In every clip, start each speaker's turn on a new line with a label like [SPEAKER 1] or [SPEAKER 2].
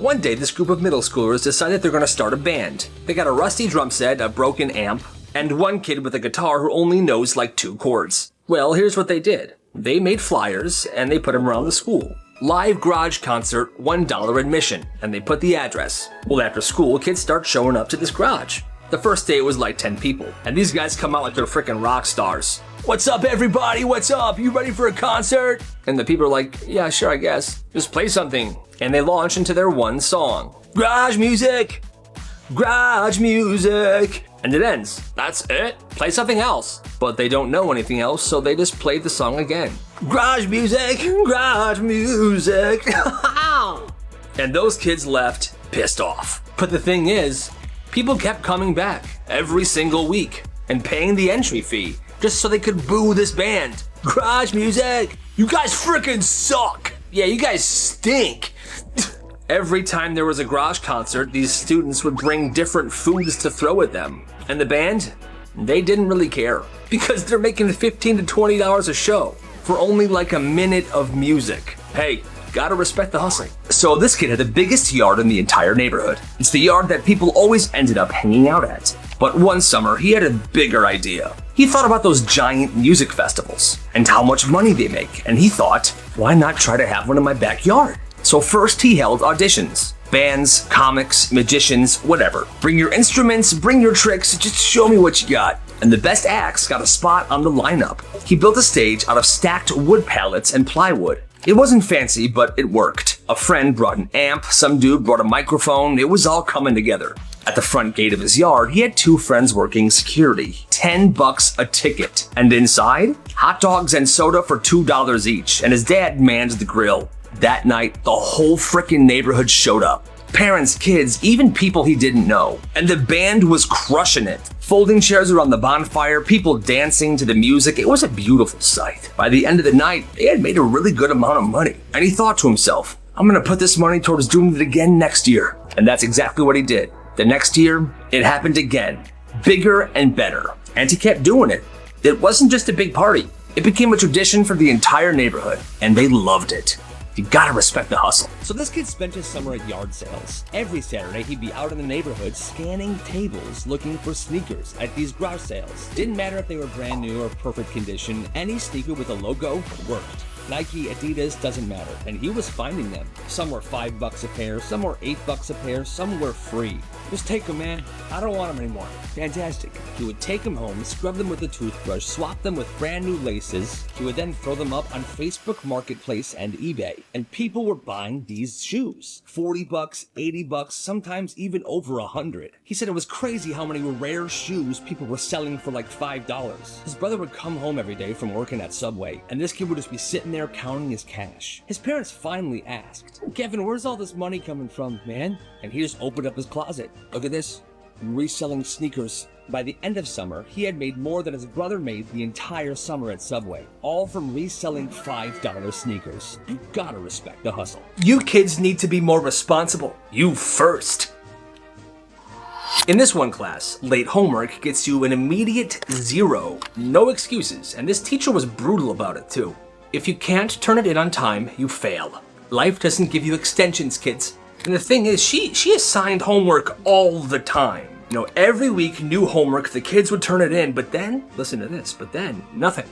[SPEAKER 1] One day, this group of middle schoolers decided they're going to start a band. They got a rusty drum set, a broken amp, and one kid with a guitar who only knows like 2 chords. Well, here's what they did. They made flyers, and they put them around the school. Live garage concert, $1 admission, and they put the address. Well, after school, kids start showing up to this garage. The first day it was like 10 people, and these guys come out like they're freaking rock stars. What's up, everybody? What's up? You ready for a concert? And the people are like, yeah, sure, I guess. Just play something. And they launch into their one song. Garage music! Garage music! And it ends. That's it. Play something else. But they don't know anything else, so they just play the song again. Garage music! Garage music! And those kids left pissed off. But the thing is, people kept coming back every single week and paying the entry fee just so they could boo this band. Garage music! You guys freaking suck! Yeah, you guys stink! Every time there was a garage concert, these students would bring different foods to throw at them. And the band, they didn't really care because they're making $15 to $20 a show for only like a minute of music. Hey, gotta respect the hustle. So this kid had the biggest yard in the entire neighborhood. It's the yard that people always ended up hanging out at. But one summer, he had a bigger idea. He thought about those giant music festivals and how much money they make. And he thought, why not try to have one in my backyard? So first he held auditions. Bands, comics, magicians, whatever. Bring your instruments, bring your tricks, just show me what you got. And the best acts got a spot on the lineup. He built a stage out of stacked wood pallets and plywood. It wasn't fancy, but it worked. A friend brought an amp, some dude brought a microphone, it was all coming together. At the front gate of his yard, he had 2 friends working security. $10 a ticket. And inside, hot dogs and soda for $2 each, and his dad manned the grill. That night, the whole frickin' neighborhood showed up. Parents, kids, even people he didn't know. And the band was crushing it. Folding chairs around the bonfire, people dancing to the music. It was a beautiful sight. By the end of the night, they had made a really good amount of money. And he thought to himself, I'm gonna put this money towards doing it again next year. And that's exactly what he did. The next year, it happened again. Bigger and better. And he kept doing it. It wasn't just a big party. It became a tradition for the entire neighborhood. And they loved it. You gotta respect the hustle.
[SPEAKER 2] So this kid spent his summer at yard sales. Every Saturday, he'd be out in the neighborhood scanning tables looking for sneakers at these garage sales. Didn't matter if they were brand new or perfect condition, any sneaker with a logo worked. Nike, Adidas, doesn't matter. And he was finding them. Some were $5 a pair, some were $8 a pair, some were free. Just take them, man. I don't want them anymore. Fantastic. He would take them home, scrub them with a toothbrush, swap them with brand new laces. He would then throw them up on Facebook Marketplace and eBay. And people were buying these shoes. $40, $80, sometimes even over $100. He said it was crazy how many rare shoes people were selling for like $5. His brother would come home every day from working at Subway, and this kid would just be sitting there counting his cash. His parents finally asked, Kevin, where's all this money coming from, man? And he just opened up his closet. Look at this. Reselling sneakers. By the end of summer, he had made more than his brother made the entire summer at Subway. All from reselling $5 sneakers. You gotta respect the hustle.
[SPEAKER 1] You kids need to be more responsible. You first. In this one class, late homework gets you an immediate 0. No excuses, and this teacher was brutal about it too. If you can't turn it in on time, you fail. Life doesn't give you extensions, kids. And the thing is, she assigned homework all the time. You know, every week, new homework, the kids would turn it in, but then, listen to this, but then, nothing.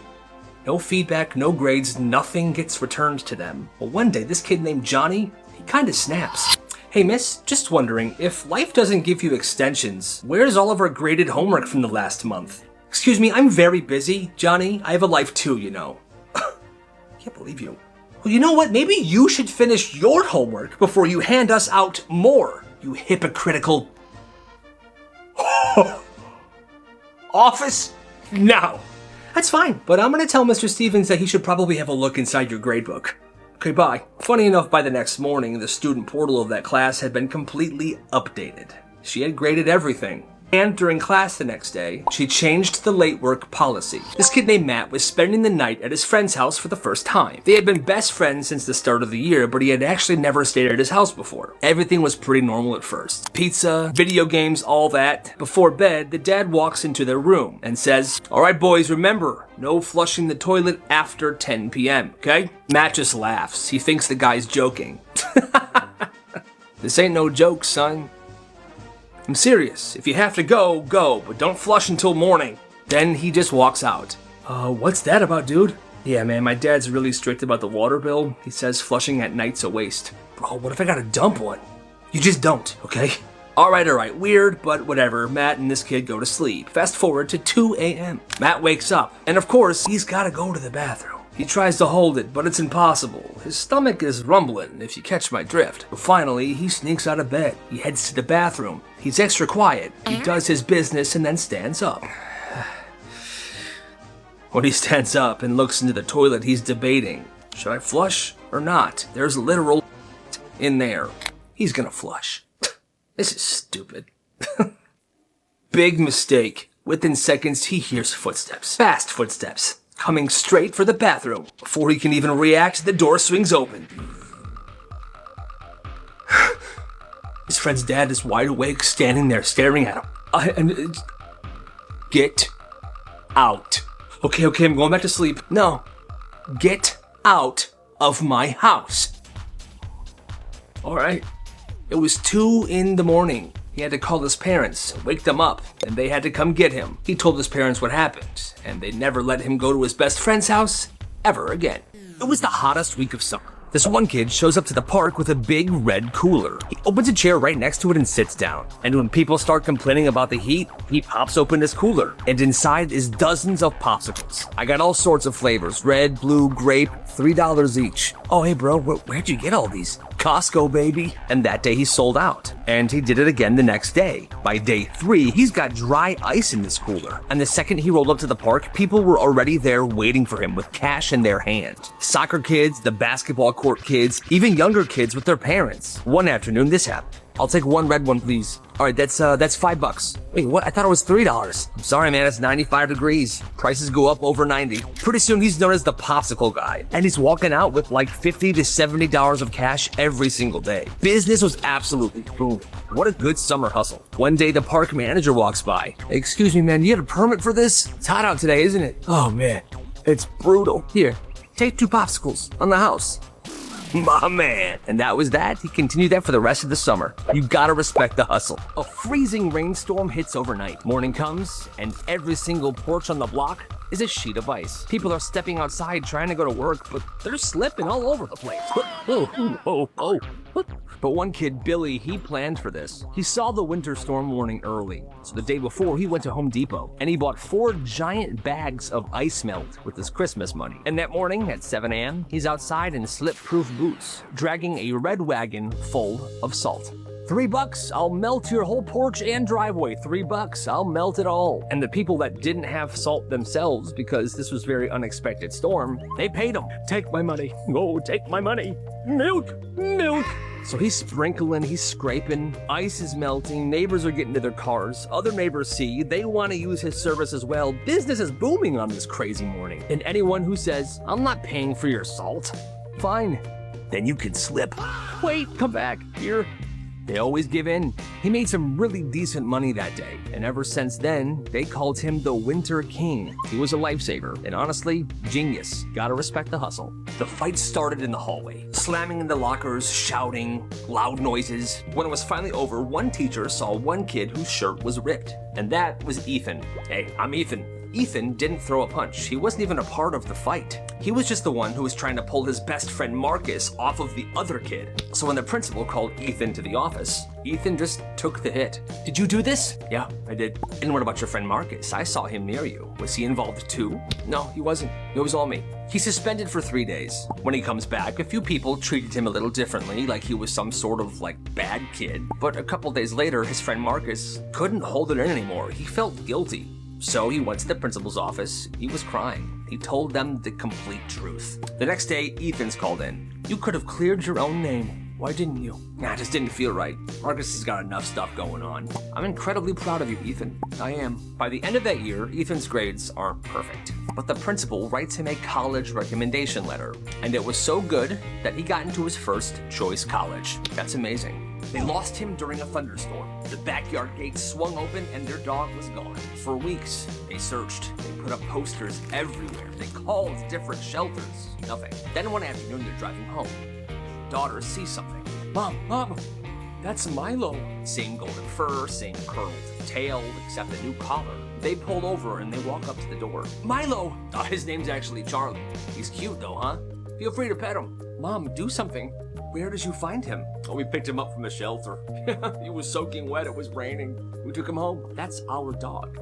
[SPEAKER 1] No feedback, no grades, nothing gets returned to them. Well, one day, this kid named Johnny, he kinda snaps. Hey miss, just wondering, if life doesn't give you extensions, where's all of our graded homework from the last month? Excuse me, I'm very busy, Johnny. I have a life too, you know. Can't believe you. Well, you know what? Maybe you should finish your homework before you hand us out more, you hypocritical... Office? No. That's fine, but I'm gonna tell Mr. Stevens that he should probably have a look inside your gradebook. Okay, bye. Funny enough, by the next morning, the student portal of that class had been completely updated. She had graded everything. And during class the next day, she changed the late work policy. This kid named Matt was spending the night at his friend's house for the first time. They had been best friends since the start of the year, but he had actually never stayed at his house before. Everything was pretty normal at first. Pizza, video games, all that. Before bed, the dad walks into their room and says, "All right, boys, remember, no flushing the toilet after 10 p.m., okay?" Matt just laughs. He thinks the guy's joking. This ain't no joke, son. I'm serious. If you have to go, go, but don't flush until morning. Then he just walks out. What's that about, dude? Yeah, man, my dad's really strict about the water bill. He says flushing at night's a waste. Bro, what if I gotta dump one? You just don't, okay? Alright, weird, but whatever. Matt and this kid go to sleep. Fast forward to 2 a.m. Matt wakes up, and of course, he's gotta go to the bathroom. He tries to hold it, but it's impossible. His stomach is rumbling, if you catch my drift. But finally, he sneaks out of bed. He heads to the bathroom. He's extra quiet. He does his business and then stands up. When he stands up and looks into the toilet, he's debating. Should I flush or not? There's literal in there. He's gonna flush. This is stupid. Big mistake. Within seconds, he hears footsteps. Fast footsteps. Coming straight for the bathroom. Before he can even react, the door swings open. His friend's dad is wide awake, standing there, staring at him. Get out. Okay, I'm going back to sleep. No. Get out of my house. Alright. It was 2 a.m. He had to call his parents, wake them up, and they had to come get him. He told his parents what happened, and they never let him go to his best friend's house ever again. It was the hottest week of summer. This one kid shows up to the park with a big red cooler. He opens a chair right next to it and sits down. And when people start complaining about the heat, he pops open his cooler. And inside is dozens of popsicles. I got all sorts of flavors. Red, blue, grape, $3 each. Oh, hey bro, where'd you get all these? Costco, baby. And that day he sold out. And he did it again the next day. By day 3, he's got dry ice in this cooler. And the second he rolled up to the park, people were already there waiting for him with cash in their hand. Soccer kids, the basketball court kids, even younger kids with their parents. One afternoon, this happened. I'll take one red one, please. All right, that's $5. Wait, what? I thought it was $3. I'm sorry, man, it's 95 degrees. Prices go up over 90. Pretty soon, he's known as the popsicle guy. And he's walking out with like $50 to $70 of cash every single day. Business was absolutely booming. What a good summer hustle. One day, the park manager walks by. Excuse me, man, you had a permit for this? It's hot out today, isn't it? Oh, man, it's brutal. Here, take 2 popsicles on the house. My man. And that was that. He continued that for the rest of the summer. You gotta respect the hustle. A freezing rainstorm hits overnight. Morning comes, and every single porch on the block is a sheet of ice. People are stepping outside trying to go to work, but they're slipping all over the place. But one kid, Billy, he planned for this. He saw the winter storm warning early, so the day before he went to Home Depot and he bought 4 giant bags of ice melt with his Christmas money. And that morning at 7 a.m., he's outside in slip-proof boots, dragging a red wagon full of salt. $3, I'll melt your whole porch and driveway. $3, I'll melt it all. And the people that didn't have salt themselves, because this was a very unexpected storm, they paid him. Take my money. Oh, take my money. Milk. So he's sprinkling, he's scraping, ice is melting, neighbors are getting to their cars, other neighbors see, they want to use his service as well. Business is booming on this crazy morning. And anyone who says, I'm not paying for your salt, fine, then you can slip. Wait, come back, here. They always give in. He made some really decent money that day, and ever since then, they called him the Winter King. He was a lifesaver, and honestly, genius. Gotta respect the hustle. The fight started in the hallway, slamming into lockers, shouting, loud noises. When it was finally over, one teacher saw one kid whose shirt was ripped, and that was Ethan. Hey, I'm Ethan. Ethan didn't throw a punch. He wasn't even a part of the fight. He was just the one who was trying to pull his best friend Marcus off of the other kid. So when the principal called Ethan to the office, Ethan just took the hit. Did you do this? Yeah, I did. And what about your friend Marcus? I saw him near you. Was he involved too? No, he wasn't. It was all me. He's suspended for 3 days. When he comes back, a few people treated him a little differently, like he was some sort of bad kid. But a couple days later, his friend Marcus couldn't hold it in anymore. He felt guilty. So he went to the principal's office. He was crying. He told them the complete truth. The next day, Ethan's called in. You could have cleared your own name. Why didn't you? Nah, it just didn't feel right. Marcus has got enough stuff going on. I'm incredibly proud of you, Ethan. I am. By the end of that year, Ethan's grades aren't perfect. But the principal writes him a college recommendation letter. And it was so good that he got into his first choice college. That's amazing. They lost him during a thunderstorm. The backyard gates swung open and their dog was gone. For weeks, they searched. They put up posters everywhere. They called different shelters. Nothing. Then one afternoon, they're driving home. Daughter sees something. Mom, that's Milo. Same golden fur, same curled tail, except a new collar. They pull over and they walk up to the door. Milo! His name's actually Charlie. He's cute though, huh? Feel free to pet him. Mom, do something. Where did you find him? Oh, we picked him up from the shelter. He was soaking wet, it was raining. We took him home. That's our dog.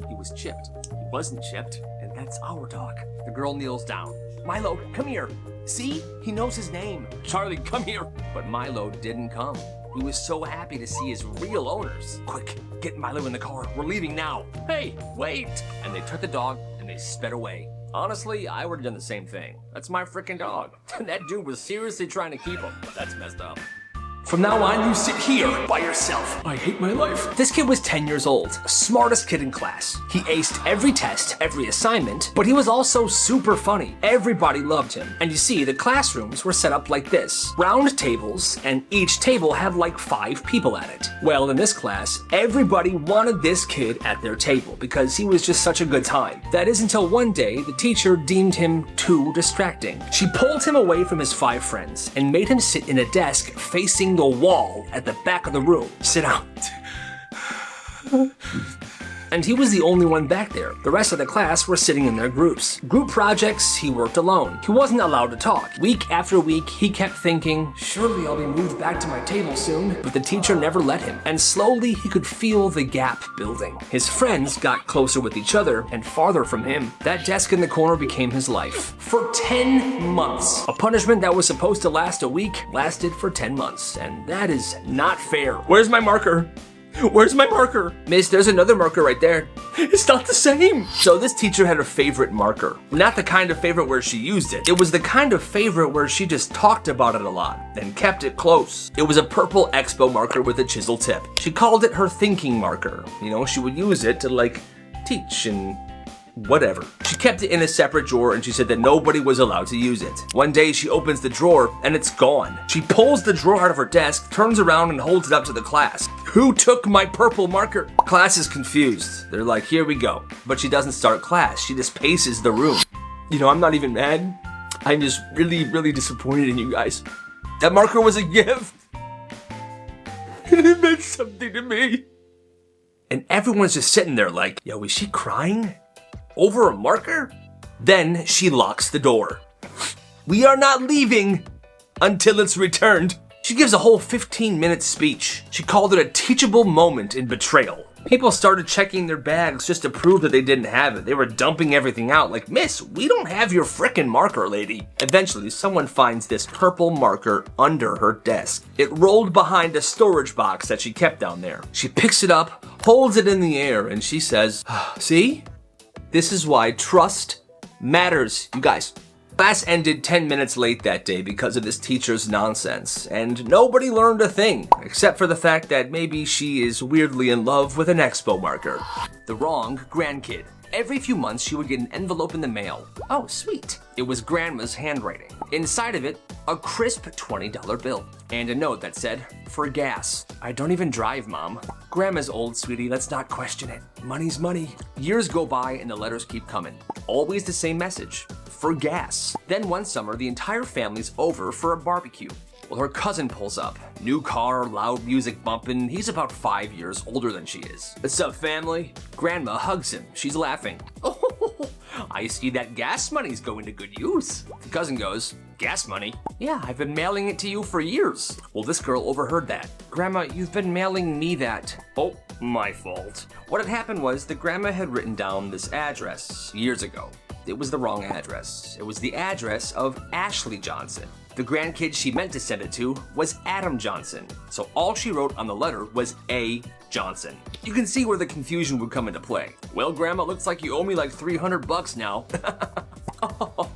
[SPEAKER 1] He was chipped. He wasn't chipped, and that's our dog. The girl kneels down. Milo, come here. See? He knows his name. Charlie, come here. But Milo didn't come. He was so happy to see his real owners. Quick, get Milo in the car. We're leaving now. Hey, wait. And they took the dog and they sped away. Honestly, I would have done the same thing. That's my freaking dog. That dude was seriously trying to keep him. That's messed up. From now on, you sit here by yourself. I hate my life. This kid was 10 years old, smartest kid in class. He aced every test, every assignment, but he was also super funny. Everybody loved him. And you see, the classrooms were set up like this. Round tables, and each table had like 5 people at it. Well, in this class, everybody wanted this kid at their table because he was just such a good time. That is until one day, the teacher deemed him too distracting. She pulled him away from his 5 friends and made him sit in a desk facing the wall at the back of the room. Sit down. And he was the only one back there. The rest of the class were sitting in their groups. Group projects, he worked alone. He wasn't allowed to talk. Week after week, he kept thinking, surely I'll be moved back to my table soon. But the teacher never let him. And slowly, he could feel the gap building. His friends got closer with each other and farther from him. That desk in the corner became his life. For 10 months. A punishment that was supposed to last a week lasted for 10 months. And that is not fair. Where's my marker? Where's my marker? Miss, there's another marker right there. It's not the same. So this teacher had a favorite marker. Not the kind of favorite where she used it. It was the kind of favorite where she just talked about it a lot and kept it close. It was a purple Expo marker with a chisel tip. She called it her thinking marker. You know, she would use it to like teach and whatever. She kept it in a separate drawer and she said that nobody was allowed to use it. One day she opens the drawer and it's gone. She pulls the drawer out of her desk, turns around and holds it up to the class. Who took my purple marker? Class is confused. They're like, here we go. But she doesn't start class. She just paces the room. You know, I'm not even mad. I'm just really, really disappointed in you guys. That marker was a gift. It meant something to me. And everyone's just sitting there like, yo, is she crying? Over a marker? Then she locks the door. We are not leaving until it's returned. She gives a whole 15-minute speech. She called it a teachable moment in betrayal. People started checking their bags just to prove that they didn't have it. They were dumping everything out like, miss, we don't have your frickin' marker, lady. Eventually, someone finds this purple marker under her desk. It rolled behind a storage box that she kept down there. She picks it up, holds it in the air, and she says, see? This is why trust matters, you guys. Class ended 10 minutes late that day because of this teacher's nonsense, and nobody learned a thing, except for the fact that maybe she is weirdly in love with an Expo marker. The wrong grandkid. Every few months, she would get an envelope in the mail. Oh, sweet. It was Grandma's handwriting. Inside of it, a crisp $20 bill. And a note that said, for gas. I don't even drive, Mom. Grandma's old, sweetie, let's not question it. Money's money. Years go by and the letters keep coming. Always the same message, for gas. Then one summer, the entire family's over for a barbecue. Well, her cousin pulls up. New car, loud music bumping. He's about 5 years older than she is. What's up, family? Grandma hugs him. She's laughing. Oh, I see that gas money's going to good use. The cousin goes, gas money? Yeah, I've been mailing it to you for years. Well, this girl overheard that. Grandma, you've been mailing me that. Oh, my fault. What had happened was the grandma had written down this address years ago. It was the wrong address. It was the address of Ashley Johnson. The grandkid she meant to send it to was Adam Johnson. So all she wrote on the letter was A. Johnson. You can see where the confusion would come into play. Well, Grandma, looks like you owe me like $300 now. Oh,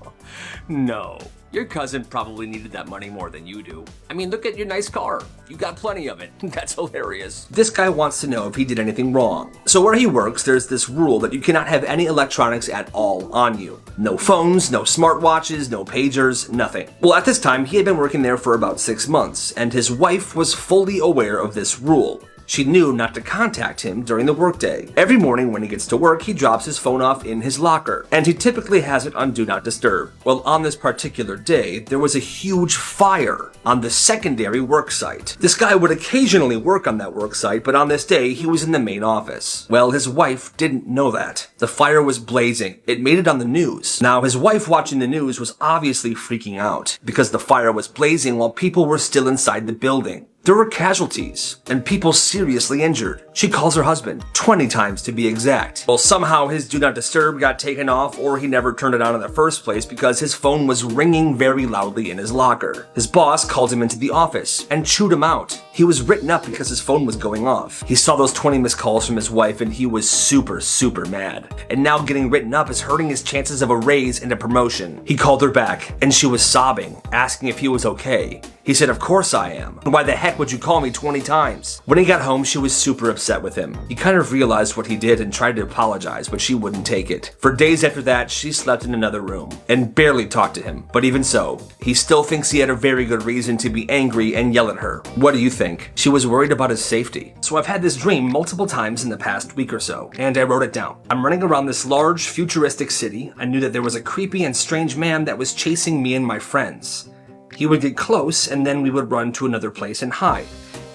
[SPEAKER 1] no. Your cousin probably needed that money more than you do. I mean, look at your nice car. You got plenty of it. That's hilarious. This guy wants to know if he did anything wrong. So where he works, there's this rule that you cannot have any electronics at all on you. No phones, no smartwatches, no pagers, nothing. Well, at this time, he had been working there for about 6 months, and his wife was fully aware of this rule. She knew not to contact him during the workday. Every morning when he gets to work, he drops his phone off in his locker, and he typically has it on Do Not Disturb. Well, on this particular day, there was a huge fire on the secondary work site. This guy would occasionally work on that work site, but on this day, he was in the main office. Well, his wife didn't know that. The fire was blazing. It made it on the news. Now, his wife watching the news was obviously freaking out because the fire was blazing while people were still inside the building. There were casualties and people seriously injured. She calls her husband, 20 times to be exact. Well, somehow his Do Not Disturb got taken off, or he never turned it on in the first place because his phone was ringing very loudly in his locker. His boss called him into the office and chewed him out. He was written up because his phone was going off. He saw those 20 missed calls from his wife and he was super mad. And now getting written up is hurting his chances of a raise and a promotion. He called her back and she was sobbing, asking if he was okay. He said, "Of course I am. Why the heck would you call me 20 times? When he got home, she was super upset with him. He kind of realized what he did and tried to apologize, but she wouldn't take it. For days after that, she slept in another room and barely talked to him. But even so, he still thinks he had a very good reason to be angry and yell at her. What do you think? She was worried about his safety. So I've had this dream multiple times in the past week or so, and I wrote it down. I'm running around this large, futuristic city. I knew that there was a creepy and strange man that was chasing me and my friends. He would get close, and then we would run to another place and hide.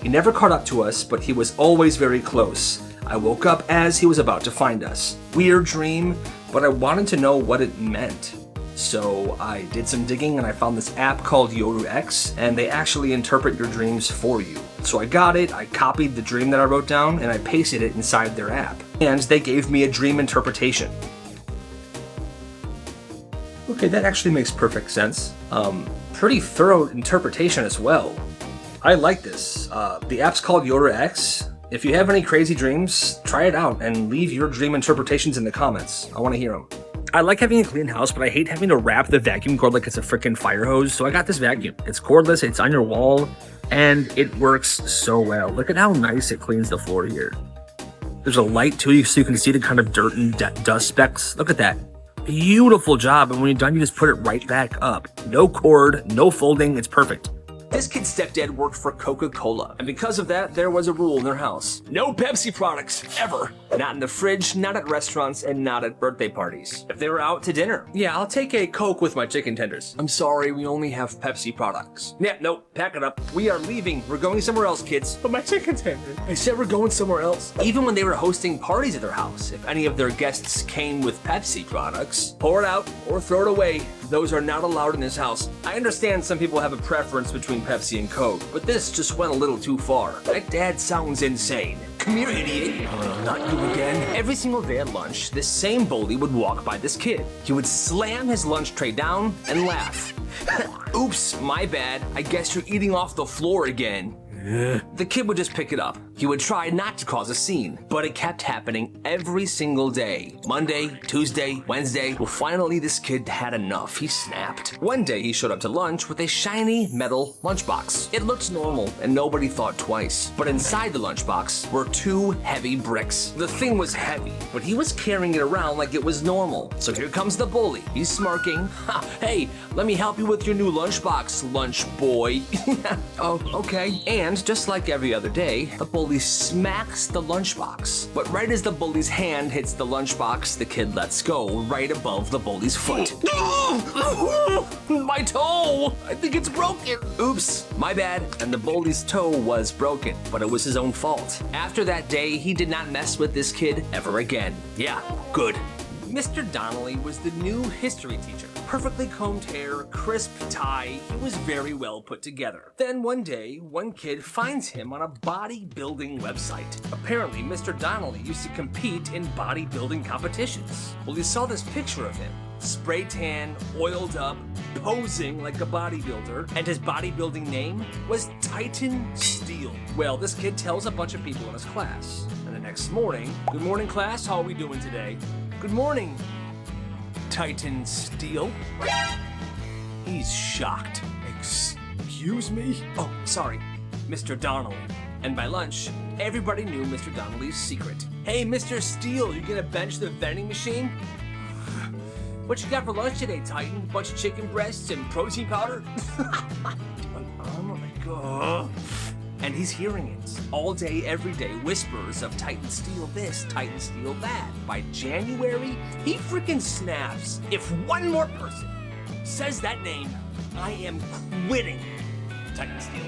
[SPEAKER 1] He never caught up to us, but he was always very close. I woke up as he was about to find us. Weird dream, but I wanted to know what it meant. So I did some digging and I found this app called Yoru X, and they actually interpret your dreams for you. So I got it, I copied the dream that I wrote down, and I pasted it inside their app. And they gave me a dream interpretation. Okay, that actually makes perfect sense. Pretty thorough interpretation as well. I like this. The app's called Yoru X. If you have any crazy dreams, try it out and leave your dream interpretations in the comments. I want to hear them. I like having a clean house, but I hate having to wrap the vacuum cord like it's a freaking fire hose, so I got this vacuum. It's cordless, it's on your wall, and it works so well. Look at how nice it cleans the floor here. There's a light too, so you can see the kind of dirt and dust specks. Look at that. Beautiful job, and when you're done, you just put it right back up. No cord, no folding, it's perfect. This kid's stepdad worked for Coca-Cola, and because of that, there was a rule in their house. No Pepsi products, ever. Not in the fridge, not at restaurants, and not at birthday parties. If they were out to dinner, yeah, I'll take a Coke with my chicken tenders. I'm sorry, we only have Pepsi products. Yeah, nope, pack it up. We are leaving. We're going somewhere else, kids. But my chicken tenders. I said we're going somewhere else. Even when they were hosting parties at their house, if any of their guests came with Pepsi products, pour it out or throw it away. Those are not allowed in this house. I understand some people have a preference between Pepsi and Coke, but this just went a little too far. That dad sounds insane. Come here, idiot. Not you again. Every single day at lunch, this same bully would walk by this kid. He would slam his lunch tray down and laugh. Oops, my bad. I guess you're eating off the floor again. The kid would just pick it up. He would try not to cause a scene, but it kept happening every single day. Monday, Tuesday, Wednesday. Well, finally this kid had enough. He snapped. One day he showed up to lunch with a shiny metal lunchbox. It looked normal and nobody thought twice. But inside the lunchbox were 2 heavy bricks. The thing was heavy, but he was carrying it around like it was normal. So here comes the bully. He's smirking. Hey, let me help you with your new lunchbox, lunch boy. Oh, okay. And just like every other day, the bully smacks the lunchbox. But right as the bully's hand hits the lunchbox, the kid lets go right above the bully's foot. My toe! I think it's broken. Oops, my bad. And the bully's toe was broken, but it was his own fault. After that day, he did not mess with this kid ever again. Yeah, good. Mr. Donnelly was the new history teacher. Perfectly combed hair, crisp tie, he was very well put together. Then one day, one kid finds him on a bodybuilding website. Apparently, Mr. Donnelly used to compete in bodybuilding competitions. Well, he saw this picture of him. Spray tan, oiled up, posing like a bodybuilder, and his bodybuilding name was Titan Steel. Well, this kid tells a bunch of people in his class. And the next morning, good morning class, how are we doing today? Good morning, Titan Steel. He's shocked. Excuse me? Oh, sorry, Mr. Donnelly. And by lunch, everybody knew Mr. Donnelly's secret. Hey, Mr. Steel, you gonna bench the vending machine? What you got for lunch today, Titan? A bunch of chicken breasts and protein powder? Oh my god. And he's hearing it all day, every day, whispers of Titan Steel this, Titan Steel that. By January, he freaking snaps. If one more person says that name, I am quitting Titan Steel.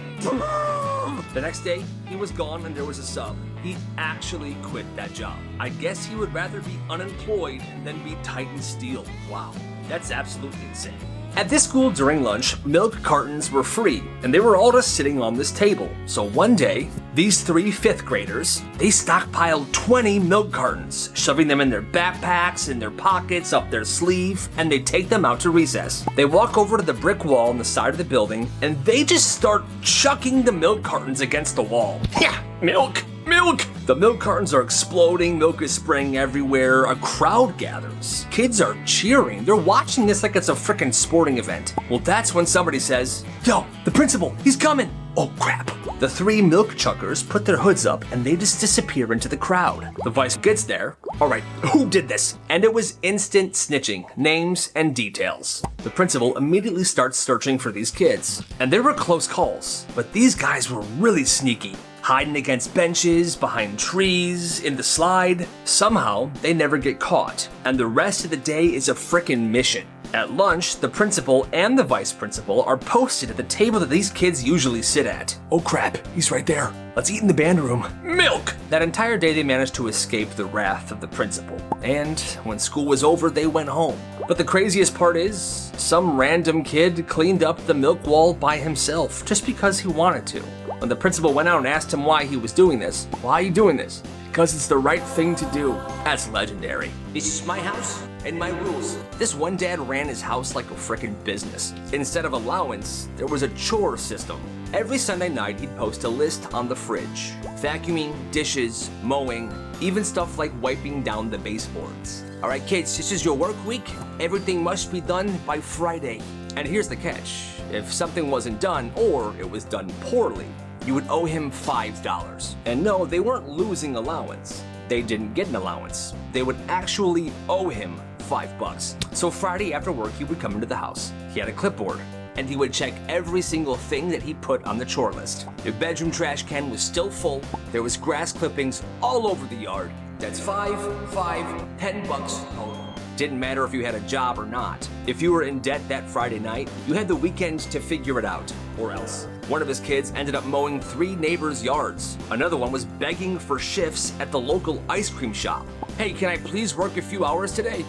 [SPEAKER 1] The next day, he was gone and there was a sub. He actually quit that job. I guess he would rather be unemployed than be Titan Steel. Wow, that's absolutely insane. At this school during lunch, milk cartons were free, and they were all just sitting on this table. So one day, these 3 fifth graders, they stockpiled 20 milk cartons, shoving them in their backpacks, in their pockets, up their sleeve, and they take them out to recess. They walk over to the brick wall on the side of the building, and they just start chucking the milk cartons against the wall. Yeah, milk! Milk! The milk cartons are exploding, milk is spraying everywhere, a crowd gathers. Kids are cheering, they're watching this like it's a frickin' sporting event. Well, that's when somebody says, "Yo, the principal, he's coming!" Oh crap. The 3 milk chuckers put their hoods up and they just disappear into the crowd. The vice gets there. Alright, who did this? And it was instant snitching, names and details. The principal immediately starts searching for these kids. And there were close calls, but these guys were really sneaky. Hiding against benches, behind trees, in the slide. Somehow, they never get caught, and the rest of the day is a frickin' mission. At lunch, the principal and the vice principal are posted at the table that these kids usually sit at. Oh crap, he's right there. Let's eat in the band room. Milk! That entire day they managed to escape the wrath of the principal. And when school was over, they went home. But the craziest part is, some random kid cleaned up the milk wall by himself, just because he wanted to. When the principal went out and asked him why he was doing this, "Why are you doing this?" "Because it's the right thing to do." That's legendary. This is my house and my rules. This one dad ran his house like a frickin' business. Instead of allowance, there was a chore system. Every Sunday night, he'd post a list on the fridge. Vacuuming, dishes, mowing, even stuff like wiping down the baseboards. "Alright kids, this is your work week. Everything must be done by Friday." And here's the catch. If something wasn't done, or it was done poorly, you would owe him $5. And no, they weren't losing allowance. They didn't get an allowance. They would actually owe him $5. So Friday after work, he would come into the house. He had a clipboard, and he would check every single thing that he put on the chore list. The bedroom trash can was still full. There was grass clippings all over the yard. That's $10 total. Didn't matter if you had a job or not. If you were in debt that Friday night, you had the weekend to figure it out, or else. One of his kids ended up mowing 3 neighbors' yards. Another one was begging for shifts at the local ice cream shop. "Hey, can I please work a few hours today?"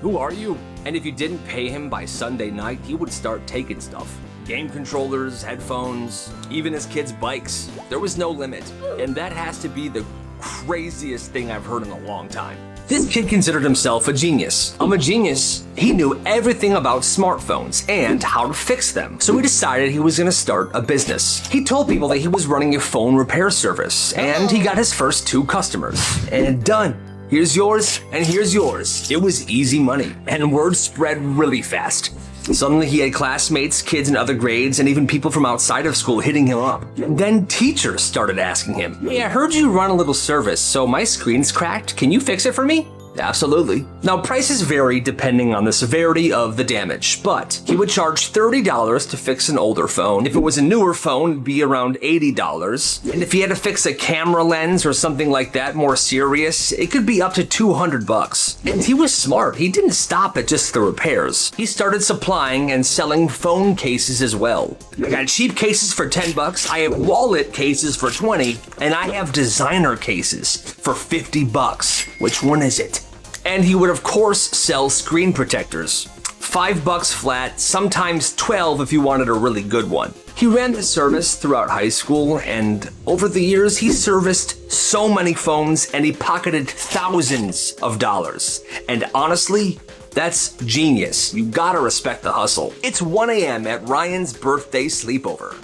[SPEAKER 1] Who are you?" And if you didn't pay him by Sunday night, he would start taking stuff. Game controllers, headphones, even his kids' bikes. There was no limit. And that has to be the craziest thing I've heard in a long time. This kid considered himself a genius. I'm a genius. He knew everything about smartphones and how to fix them. So he decided he was gonna start a business. He told people that he was running a phone repair service, and he got his first 2 customers. And done. Here's yours, and here's yours. It was easy money, and word spread really fast. Suddenly he had classmates, kids in other grades, and even people from outside of school hitting him up. Then teachers started asking him, "Hey, I heard you run a little service, so my screen's cracked. Can you fix it for me?" Absolutely. Now, prices vary depending on the severity of the damage, but he would charge $30 to fix an older phone. If it was a newer phone, it'd be around $80. And if he had to fix a camera lens or something like that, more serious, it could be up to $200. And he was smart. He didn't stop at just the repairs. He started supplying and selling phone cases as well. I got cheap cases for $10, I have wallet cases for $20, and I have designer cases for $50. Which one is it? And he would of course sell screen protectors. $5 flat, sometimes $12 if you wanted a really good one. He ran the service throughout high school, and over the years he serviced so many phones and he pocketed thousands of dollars. And honestly, that's genius. You gotta respect the hustle. It's 1 a.m. at Ryan's birthday sleepover.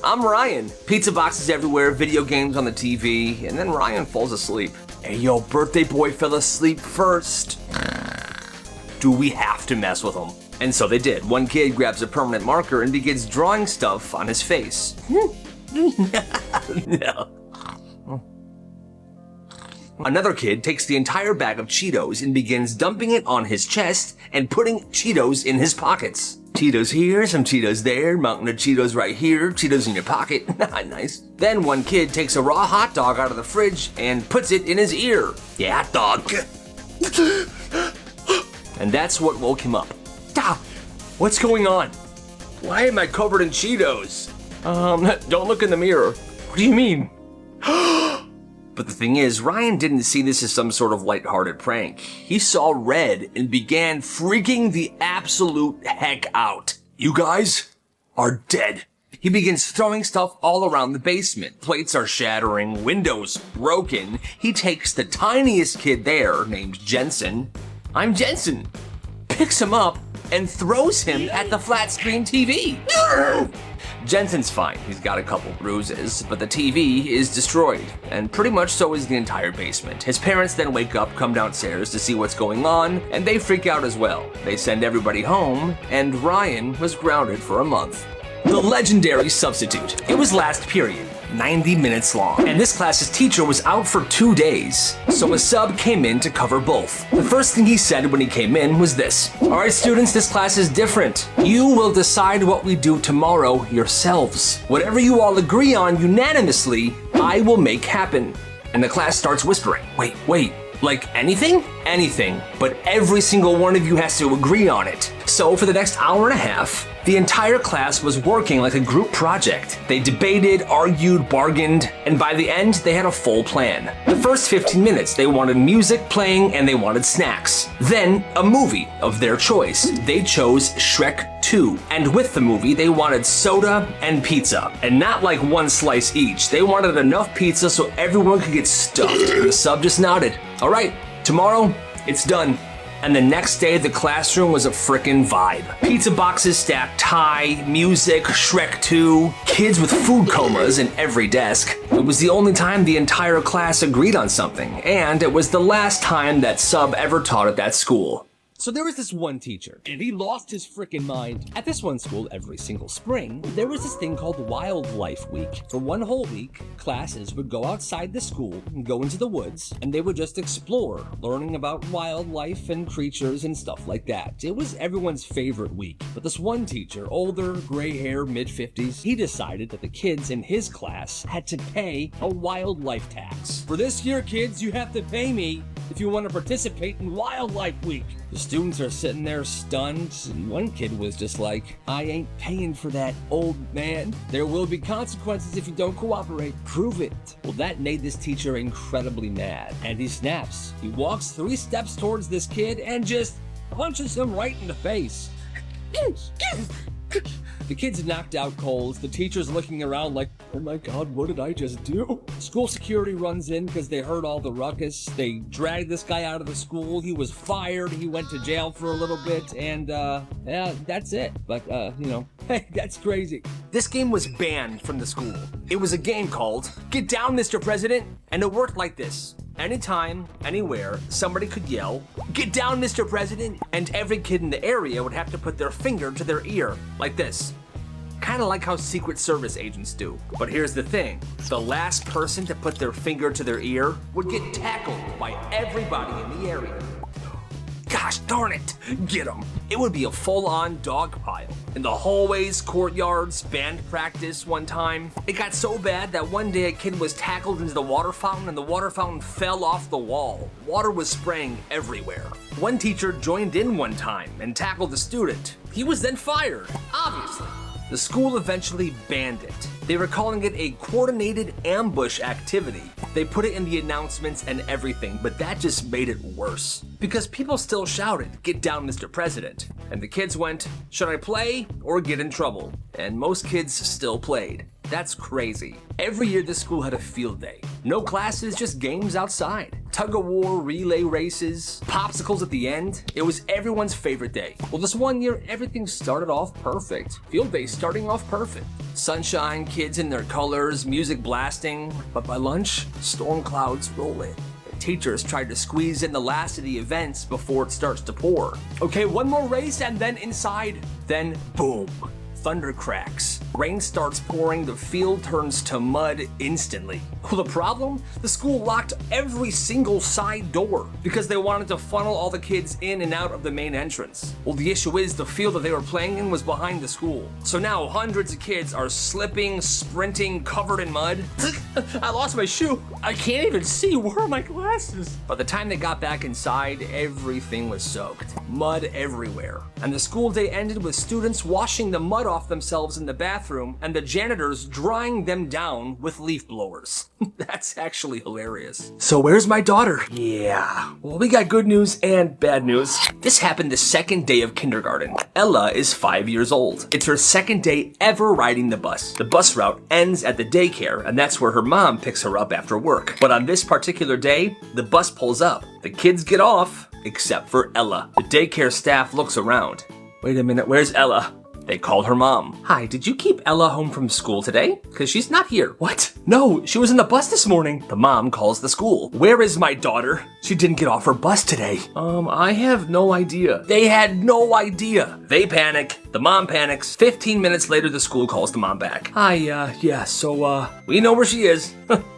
[SPEAKER 1] I'm Ryan. Pizza boxes everywhere, video games on the TV, and then Ryan falls asleep. Hey yo, birthday boy fell asleep first. Do we have to mess with him? And so they did. One kid grabs a permanent marker and begins drawing stuff on his face. No. Another kid takes the entire bag of Cheetos and begins dumping it on his chest and putting Cheetos in his pockets. Cheetos here, some Cheetos there, mountain of Cheetos right here, Cheetos in your pocket. Nice. Then one kid takes a raw hot dog out of the fridge and puts it in his ear. Yeah, hot dog. And that's what woke him up. What's going on? Why am I covered in Cheetos? Don't look in the mirror. What do you mean? But the thing is, Ryan didn't see this as some sort of lighthearted prank. He saw red and began freaking the absolute heck out. You guys are dead. He begins throwing stuff all around the basement. Plates are shattering, windows broken. He takes the tiniest kid there, named Jensen. I'm Jensen. Picks him up and throws him at the flat screen TV. Jensen's fine, he's got a couple bruises, but the TV is destroyed, and pretty much so is the entire basement. His parents then wake up, come downstairs to see what's going on, and they freak out as well. They send everybody home, and Ryan was grounded for a month. The legendary substitute. It was last period, 90 minutes long, and this class's teacher was out for 2 days, so a sub came in to cover both. The first thing he said when he came in was this: all right, students, this class is different. You will decide what we do tomorrow yourselves. Whatever you all agree on unanimously, I will make happen. And the class starts whispering, wait, like anything? Anything, but every single one of you has to agree on it. So for the next hour and a half, the entire class was working like a group project. They debated, argued, bargained, and by the end, they had a full plan. The first 15 minutes, they wanted music playing and they wanted snacks. Then, a movie of their choice. They chose Shrek 2. And with the movie, they wanted soda and pizza. And not like one slice each. They wanted enough pizza so everyone could get stuffed. And the sub just nodded. All right, tomorrow, it's done. And the next day, the classroom was a frickin' vibe. Pizza boxes stacked high, music, Shrek 2, kids with food comas in every desk. It was the only time the entire class agreed on something, and it was the last time that sub ever taught at that school.
[SPEAKER 2] So there was this one teacher, and he lost his frickin' mind. At this one school, every single spring, there was this thing called Wildlife Week. For one whole week, classes would go outside the school and go into the woods, and they would just explore, learning about wildlife and creatures and stuff like that. It was everyone's favorite week. But this one teacher, older, gray hair, mid-50s, he decided that the kids in his class had to pay a wildlife tax. For this year, kids, you have to pay me if you want to participate in Wildlife Week. The students are sitting there stunned, and one kid was just like, I ain't paying for that, old man. There will be consequences if you don't cooperate. Prove it. Well, that made this teacher incredibly mad, and he snaps. He walks 3 steps towards this kid and just punches him right in the face. The kid's knocked out cold. The teacher's looking around like, oh my god, what did I just do? School security runs in because they heard all the ruckus. They dragged this guy out of the school. He was fired. He went to jail for a little bit, and yeah, that's it. But, hey, that's crazy.
[SPEAKER 1] This game was banned from the school. It was a game called Get Down, Mr. President, and it worked like this. Anytime, anywhere, somebody could yell, "Get down, Mr. President," and every kid in the area would have to put their finger to their ear, like this. Kinda like how Secret Service agents do. But here's the thing, the last person to put their finger to their ear would get tackled by everybody in the area. Gosh darn it, get 'em. It would be a full-on dog pile. In the hallways, courtyards, band practice one time. It got so bad that one day a kid was tackled into the water fountain and the water fountain fell off the wall. Water was spraying everywhere. One teacher joined in one time and tackled a student. He was then fired, obviously. The school eventually banned it. They were calling it a coordinated ambush activity. They put it in the announcements and everything, but that just made it worse. Because people still shouted, "Get down, Mr. President." And the kids went, should I play or get in trouble? And most kids still played. That's crazy. Every year this school had a field day. No classes, just games outside. Tug-of-war, relay races, popsicles at the end. It was everyone's favorite day. Well, this one year, everything started off perfect. Field day starting off perfect. Sunshine, kids in their colors, music blasting. But by lunch, storm clouds roll in. Teachers tried to squeeze in the last of the events before it starts to pour. Okay, one more race and then inside. Then boom. thunder cracks. Rain starts pouring, the field turns to mud instantly. Well, the problem? The school locked every single side door because they wanted to funnel all the kids in and out of the main entrance. Well, the issue is the field that they were playing in was behind the school. So now hundreds of kids are slipping, sprinting, covered in mud. I lost my shoe. I can't even see. Where are my glasses? By the time they got back inside, everything was soaked. Mud everywhere. And the school day ended with students washing the mud off themselves in the bathroom and the janitors drying them down with leaf blowers. That's actually hilarious. So where's my daughter? Yeah. Well, we got good news and bad news. This happened the second day of kindergarten. Ella is 5 years old. It's her second day ever riding the bus. The bus route ends at the daycare, and that's where her mom picks her up after work. But on this particular day, the bus pulls up. The kids get off, except for Ella. The daycare staff looks around. Wait a minute, where's Ella? They called her mom. Hi, did you keep Ella home from school today? Because she's not here. What? No, she was in the bus this morning. The mom calls the school. Where is my daughter? She didn't get off her bus today. I have no idea. They had no idea. They panic. The mom panics. 15 minutes later, the school calls the mom back. Hi, we know where she is.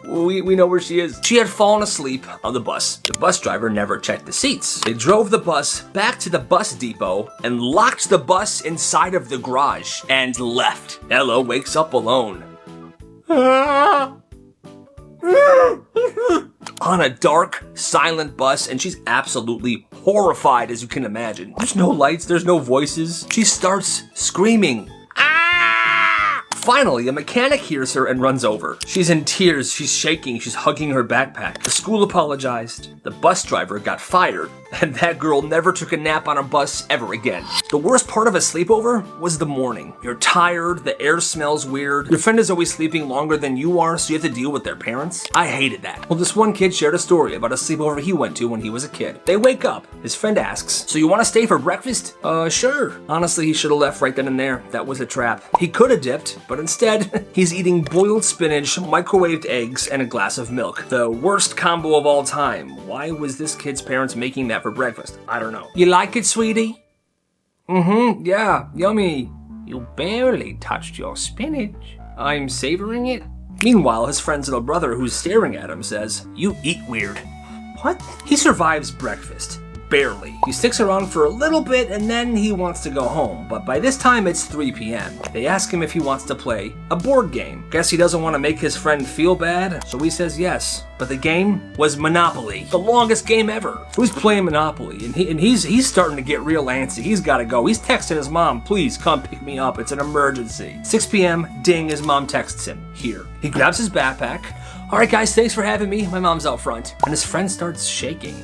[SPEAKER 1] we know where she is. She had fallen asleep on the bus. The bus driver never checked the seats. They drove the bus back to the bus depot and locked the bus inside of the garage and left. Ella wakes up alone. On a dark, silent bus, and she's absolutely horrified, as you can imagine. There's no lights, there's no voices. She starts screaming. Finally, a mechanic hears her and runs over. She's in tears, she's shaking, she's hugging her backpack. The school apologized. The bus driver got fired, and that girl never took a nap on a bus ever again. The worst part of a sleepover was the morning. You're tired, the air smells weird, your friend is always sleeping longer than you are, so you have to deal with their parents. I hated that. Well, this one kid shared a story about a sleepover he went to when he was a kid. They wake up. His friend asks, so you want to stay for breakfast? Sure. Honestly, he should have left right then and there. That was a trap. He could have dipped, but instead, he's eating boiled spinach, microwaved eggs, and a glass of milk. The worst combo of all time. Why was this kid's parents making that for breakfast? I don't know. You like it, sweetie? Yeah, yummy. You barely touched your spinach. I'm savoring it. Meanwhile, his friend's little brother, who's staring at him, says, you eat weird. What? He survives breakfast. Barely. He sticks around for a little bit and then he wants to go home, but by this time it's 3 p.m. They ask him if he wants to play a board game. Guess he doesn't want to make his friend feel bad, so he says yes. But the game was Monopoly, the longest game ever. Who's playing Monopoly? And he's starting to get real antsy. He's got to go. He's texting his mom, please come pick me up. It's an emergency. 6 p.m. Ding, his mom texts him. Here. He grabs his backpack. All right, guys, thanks for having me. My mom's out front. And his friend starts shaking.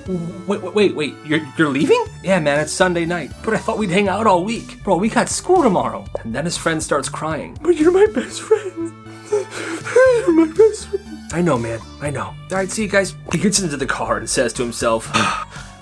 [SPEAKER 1] Wait, you're leaving? Yeah, man, it's Sunday night. But I thought we'd hang out all week. Bro, we got school tomorrow. And then his friend starts crying. But you're my best friend. You're my best friend. I know, man, I know. All right, see you guys. He gets into the car and says to himself,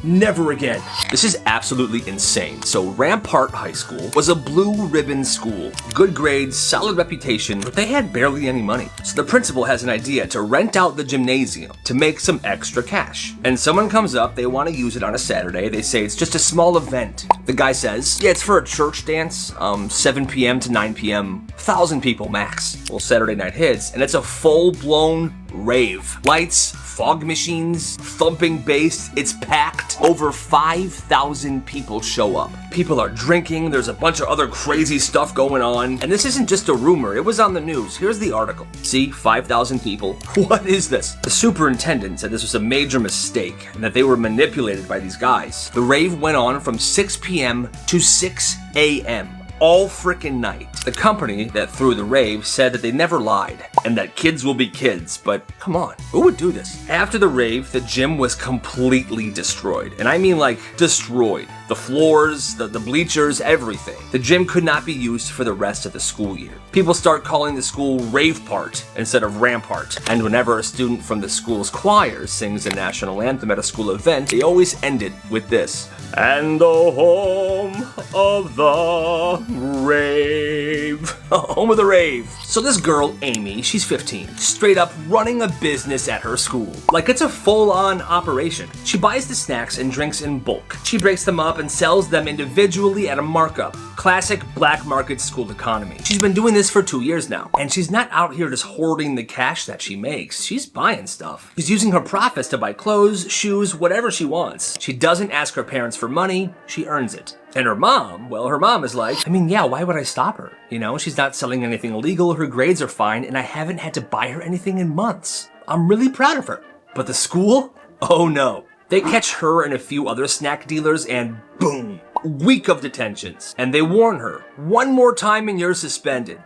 [SPEAKER 1] never again. This is absolutely insane. So Rampart High School was a blue ribbon school. Good grades, solid reputation, but they had barely any money. So the principal has an idea to rent out the gymnasium to make some extra cash. And someone comes up, they want to use it on a Saturday. They say it's just a small event. The guy says, yeah, it's for a church dance, 7 p.m. to 9 p.m., 1,000 people max. Well, Saturday night hits, and it's a full-blown rave. Lights, fog machines, thumping bass, it's packed. Over 5,000 people show up. People are drinking, there's a bunch of other crazy stuff going on. And this isn't just a rumor, it was on the news. Here's the article. See, 5,000 people. What is this? The superintendent said this was a major mistake and that they were manipulated by these guys. The rave went on from 6 p.m. to 6 a.m. all frickin' night. The company that threw the rave said that they never lied and that kids will be kids, but come on, who would do this? After the rave, the gym was completely destroyed. And I mean like destroyed. The floors, the bleachers, everything. The gym could not be used for the rest of the school year. People start calling the school Ravepart instead of Rampart. And whenever a student from the school's choir sings the national anthem at a school event, they always end it with this. And the home of the rave. Home of the rave. So this girl, Amy, she's 15, straight up running a business at her school. Like it's a full-on operation. She buys the snacks and drinks in bulk. She breaks them up and sells them individually at a markup. Classic black market school economy. She's been doing this for 2 years now, and she's not out here just hoarding the cash that she makes. She's buying stuff. She's using her profits to buy clothes, shoes, whatever she wants. She doesn't ask her parents for money, she earns it. And her mom, well, her mom is like, I mean, yeah, why would I stop her? You know, she's not selling anything illegal, her grades are fine, and I haven't had to buy her anything in months. I'm really proud of her. But the school? Oh no. They catch her and a few other snack dealers and boom, week of detentions. And they warn her, one more time and you're suspended.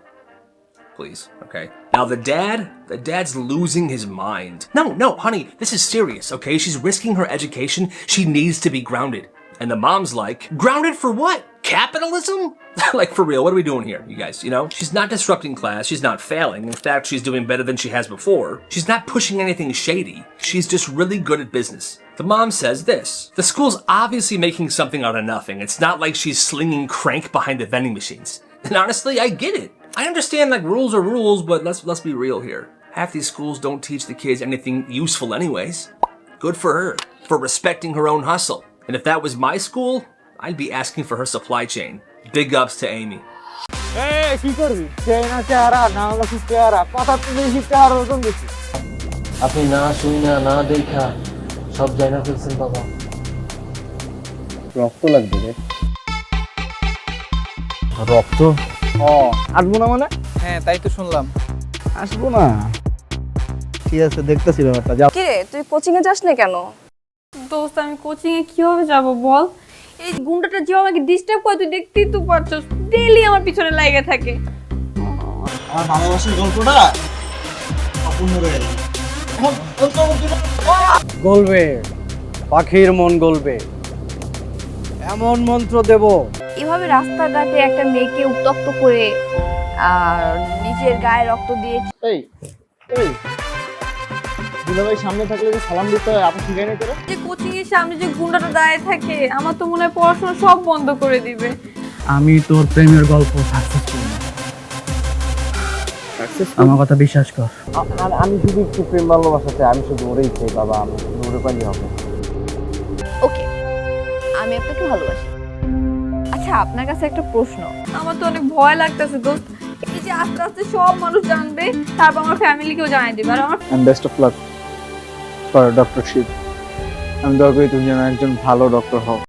[SPEAKER 1] Please, okay. Now the dad's losing his mind. No, honey, this is serious, okay? She's risking her education. She needs to be grounded. And the mom's like, grounded for what? Capitalism? Like, for real, what are we doing here, you guys? You know, she's not disrupting class. She's not failing. In fact, she's doing better than she has before. She's not pushing anything shady. She's just really good at business. The mom says this. The school's obviously making something out of nothing. It's not like she's slinging crank behind the vending machines. And honestly, I get it. I understand, like, rules are rules, but let's be real here. Half these schools don't teach the kids anything useful anyways. Good for her, for respecting her own hustle. And if that was my school, I'd be asking for her supply chain. Big ups to Amy.
[SPEAKER 3] Hey, কি করবি? চেনা চেহারা না হলো কি চেহারা কথা তো বেশি চেহারা ওজন বেশি
[SPEAKER 4] আপনি না শুই না দেখা সব জানা ফেলছেন বাবা।
[SPEAKER 3] রক্ত লাগবে রে রক্ত আসবো না মানে
[SPEAKER 5] হ্যাঁ তাই তো শুনলাম।
[SPEAKER 3] আসবো না ঠিক আছে দেখতেছি ব্যাপারটা যাও
[SPEAKER 6] কিরে তুই কোচিং এ যাস না কেন?
[SPEAKER 7] দোস্ত আমি কোচিং এ কিভাবে যাব বল? এই গুন্ডাটা যে আমাকে ডিস্টার্ব করে তুই দেখতেই তো পারছস, ডেইলি আমার পিছনে লাগা থাকে।
[SPEAKER 3] আমার ভালোবাসার গল্পটা অপূর্ণ রয়ে গেল গলবে পাখির মন গলবে এমন মন্ত্র দেব
[SPEAKER 6] এভাবে রাস্তাঘাটে একটা মেয়েকে উত্তক্ত করে আর নিজের গায়ে রক্ত দিয়ে
[SPEAKER 3] এই এই দুলাভাই সামনে থাকলে যে সালাম দিতে হয় আপনি শিখাই নাই তোরা
[SPEAKER 7] যে কোচিং এর সামনে যে গুন্ডাটা দাঁড়িয়ে থাকে আমার তো মনে হয় পড়াশোনা সব বন্ধ করে দিবে।
[SPEAKER 8] আমি তোর প্রেমের গল্প সাকসেসফুল আমার কথা বিশ্বাস কর।
[SPEAKER 3] আমি শুধু একটু প্রেম ভালোবাসাতে আমি শুধু ওরেই চাই বাবা আমি ওরে পাইলে হবে
[SPEAKER 6] ওকে আমি আপনাকে ভালোবাসি। আচ্ছা আপনার কাছে একটা প্রশ্ন।
[SPEAKER 7] আমার তো অনেক ভয় লাগতেছে দোস্ত, এই যে আস্তে আস্তে সব মানুষ জানবে, তারপর আমার ফ্যামিলিকেও জানাই দিবে। আর আমার
[SPEAKER 3] and best of luck for doctorship আমি দোয়া করি তুমি যেন একজন ভালো ডক্টর হও।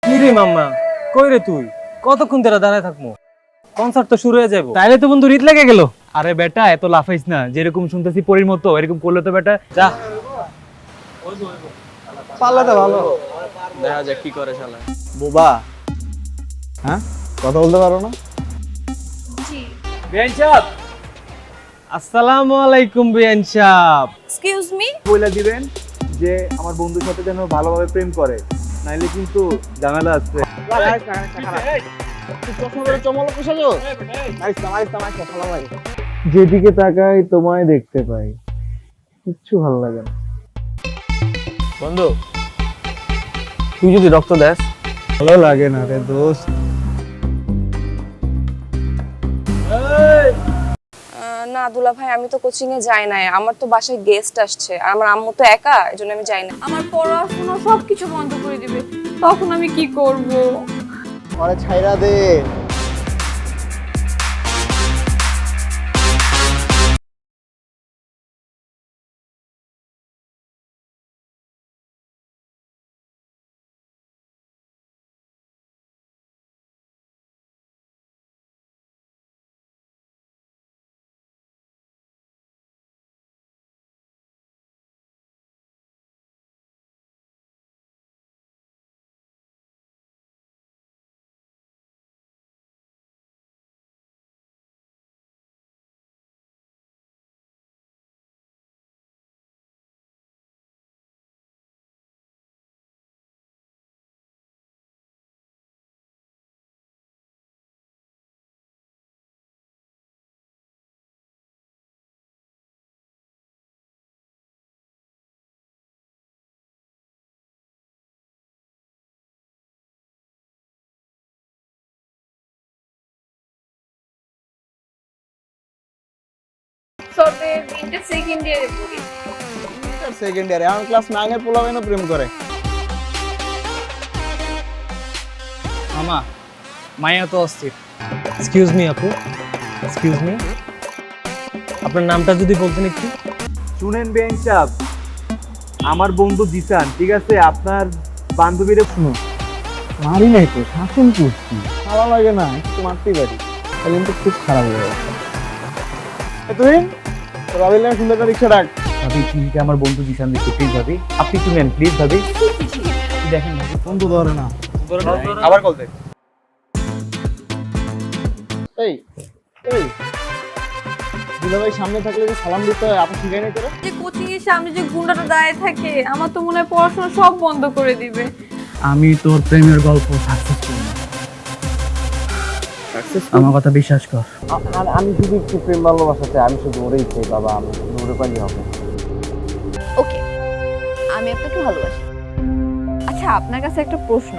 [SPEAKER 8] কি রে মাম্মা কই রে তুই কতক্ষণ ধরে দাঁড়ায় থাকবো কনসার্ট তো শুরু হয়ে যাবে তাইলে তো বন্ধু রিত লেগে গেল আরে বেটা এত লাফাইস না যেরকম শুনতেছি পরীর মতো এরকম করলে তো বেটা যা
[SPEAKER 3] পারলে তো ভালো
[SPEAKER 8] দেখা যাক কি করে শালা
[SPEAKER 3] বোবা হ্যাঁ কথা বলতে পারো না
[SPEAKER 8] বিয়ান সাহেব আসসালামু আলাইকুম বিয়ান সাহেব
[SPEAKER 6] এক্সকিউজ মি
[SPEAKER 3] বলে দিবেন যে আমার বন্ধুর সাথে যেন ভালোভাবে প্রেম করে নাইলে কিন্তু ঝামেলা আছে যেদিকে তাকাই তোমায় দেখতে পাই কিচ্ছু ভালো লাগে না
[SPEAKER 8] বন্ধু তুই যদি রক্ত দেস
[SPEAKER 3] ভালো লাগে না রে দোস্ত
[SPEAKER 6] না দুলা ভাই আমি তো কোচিং এ যাই না, আমার তো বাসায় গেস্ট আসছে আর আমার আম্মু তো একা, এজন্য আমি যাই না।
[SPEAKER 7] আমার পড়াশোনা সবকিছু বন্ধ করে দিবে, তখন আমি কি করব?
[SPEAKER 3] আরে ছাইরা দে
[SPEAKER 7] সবে ইন্টার সেকেন্ড ইয়ারে পড়ি।
[SPEAKER 3] সেকেন্ড ইয়ারে আমার ক্লাস 9 এর পোলাবেনও প্রেম করে।
[SPEAKER 8] মামা মায়া তো অস্থির। এক্সকিউজ মি আপু, এক্সকিউজ মি, আপনার নামটা যদি বলতেন একটু।
[SPEAKER 5] শুনেন বেন সাহেব, আমার বন্ধু জিসান, ঠিক আছে? আপনার বান্ধবীরে শুনুন।
[SPEAKER 3] মারি নাই তো, শাসন করছি। ভালো লাগে না, একটু মারতেই পারি। তাহলে কিন্তু খুব খারাপ হয়ে যাচ্ছে। তুই রবিলের সুন্দর রিক্সা ডাক।
[SPEAKER 5] ভাবি চিনিকে আমার বন্ধু জিসান দেখতে, প্লিজ ভাবি আপনি একটু নেন, প্লিজ ভাবি। দেখেন ভাবি,
[SPEAKER 3] ফোন তো ধরে না।
[SPEAKER 5] আবার কল দেন।
[SPEAKER 3] এই এই দুলাভাই সামনে থাকলে যে সালাম দিতে হয়, আপনি শিখাই নাই তোরা?
[SPEAKER 7] যে কোচিং এর সামনে যে গুন্ডাটা দাঁড়িয়ে থাকে, আমার তো মনে হয় পড়াশোনা সব বন্ধ করে দিবে।
[SPEAKER 5] আমি তোর প্রেমের গল্প সাকসেসফুল না, আমার কথা বিশ্বাস কর।
[SPEAKER 3] আমি শুধু একটু প্রেম ভালোবাসাতে, আমি শুধু ওরেই চাই বাবা, আমি শুধু ওরে পাইলে হবে।
[SPEAKER 7] ওকে, আমি আপনাকে ভালোবাসি। আচ্ছা, আপনার কাছে একটা প্রশ্ন,